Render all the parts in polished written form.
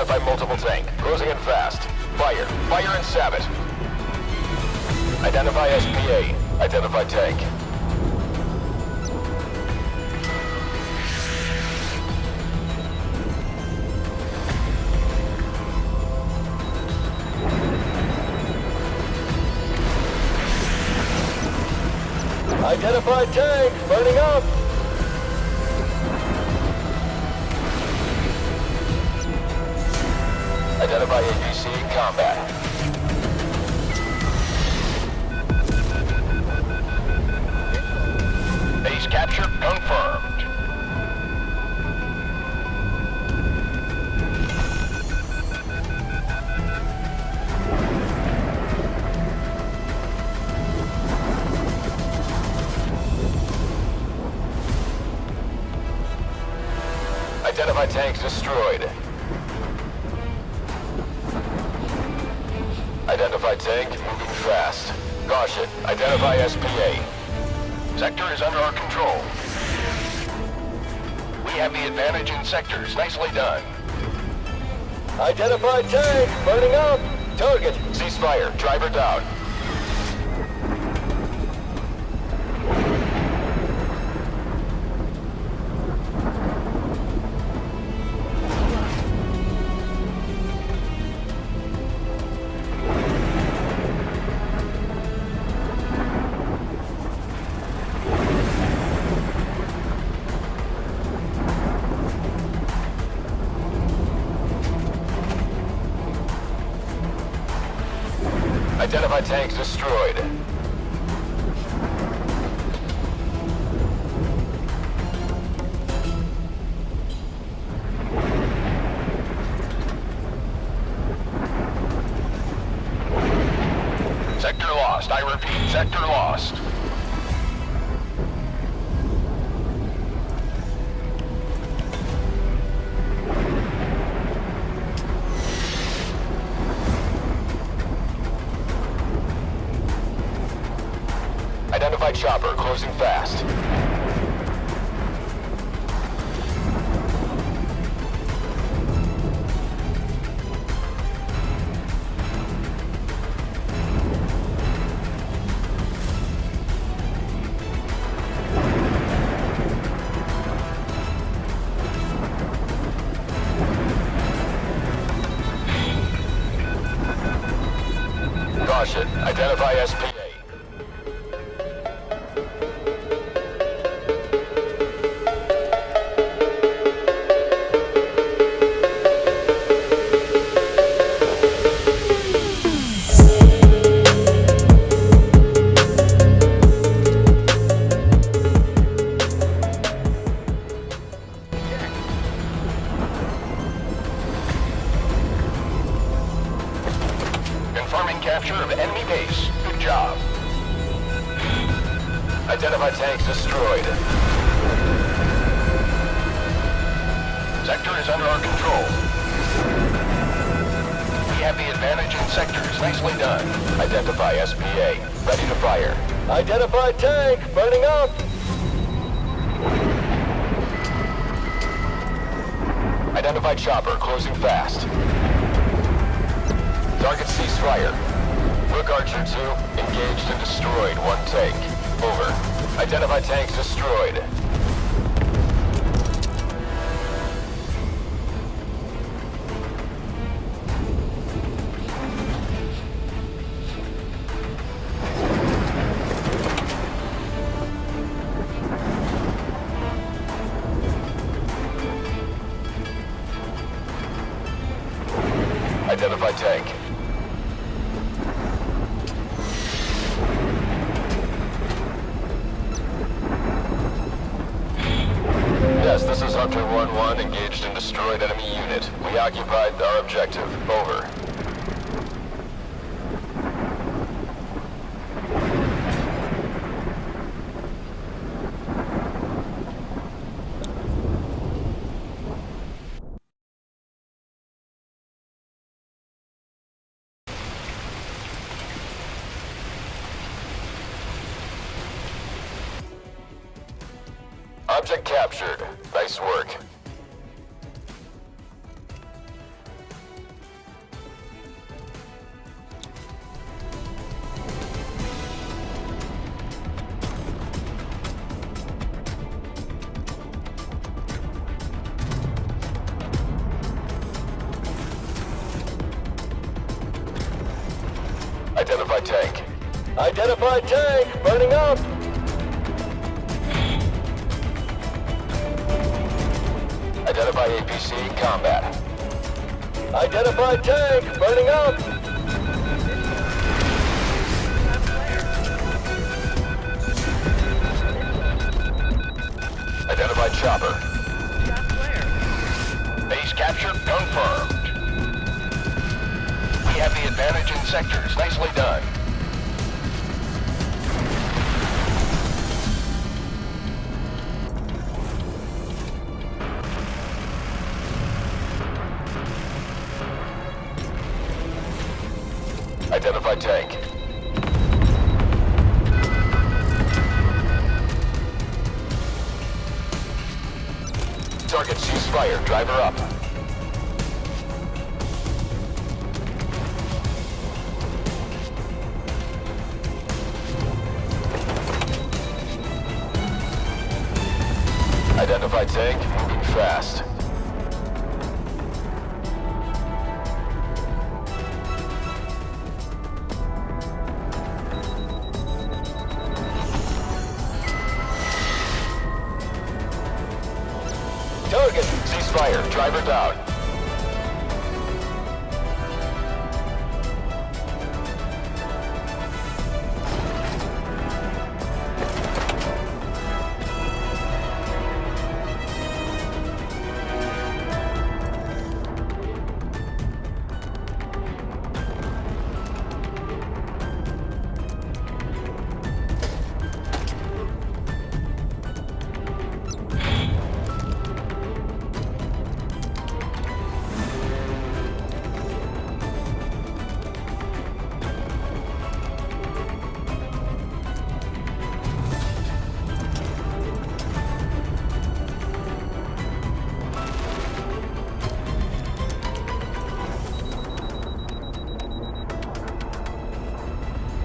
Identify multiple tank. Closing in fast. Fire. Fire and stab it. Identify SPA. Identify tank. Identify tank, burning up! Identify ABC in combat. Base capture confirmed. Identify tanks destroyed. Identify tank moving fast. Caution, identify SPA. Sector is under our control. We have the advantage in sectors. Nicely done. Identify tank, burning up! Target! Ceasefire, driver down. Identify tanks destroyed. Sector lost. I repeat, sector lost. Identified chopper, closing fast. Caution, identify SPA. Confirming capture of enemy base. Good job. Identify tanks destroyed. Sector is under our control. We have the advantage in sectors. Nicely done. Identify SPA. Ready to fire. Identify tank, burning up! Identify chopper, closing fast. Target ceasefire. Rook Archer 2, engaged and destroyed one tank. Over. Identify tanks destroyed. Identify tank. Yes, this is Hunter 1-1, engaged and destroyed enemy unit. We occupied our objective. Over. Object captured. Nice work. Identify tank. Identify tank, burning up. Identify APC in combat. Identify tank, burning up. Identify chopper. Base capture confirmed. We have the advantage in sectors. Nicely done. Identify tank. Target ceasefire. Driver up. Identify tank. Moving fast. Target. Ceasefire. Driver down.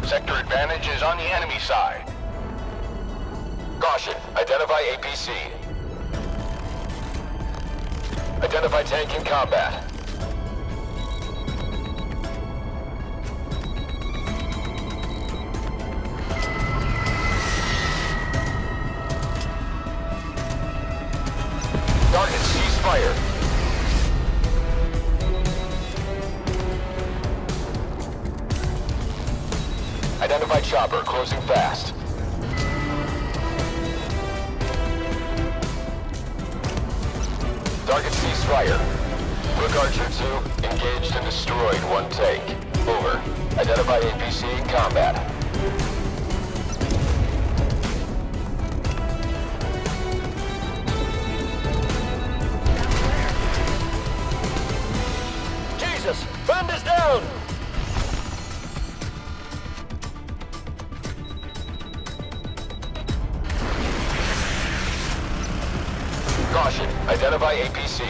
Sector advantage is on the enemy side. Caution. Identify APC. Identify tank in combat. Target ceasefire. Identify chopper, closing fast. Target ceasefire. Quick Archer 2, engaged and destroyed one tank. Over. Identify APC in combat. Jesus, friend is down. Caution. Identify APC.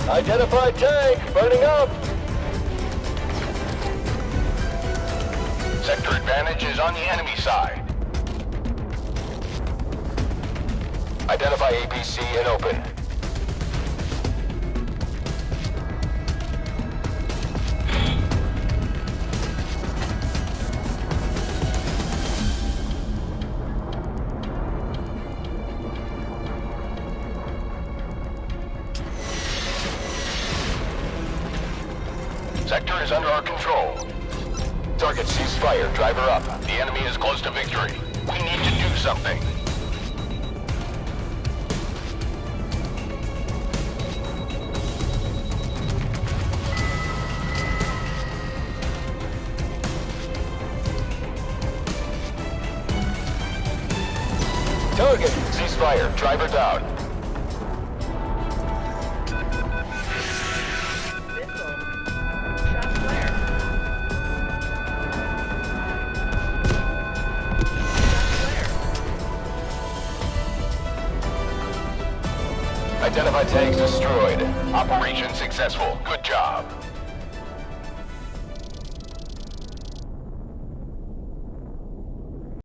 Identify tank, burning up. Sector advantage is on the enemy side. Identify APC and open. Sector is under our control. Target ceasefire. Driver up. The enemy is close to victory. We need to do something. Target. Ceasefire. Driver down. Identify tanks destroyed. Operation successful. Good job.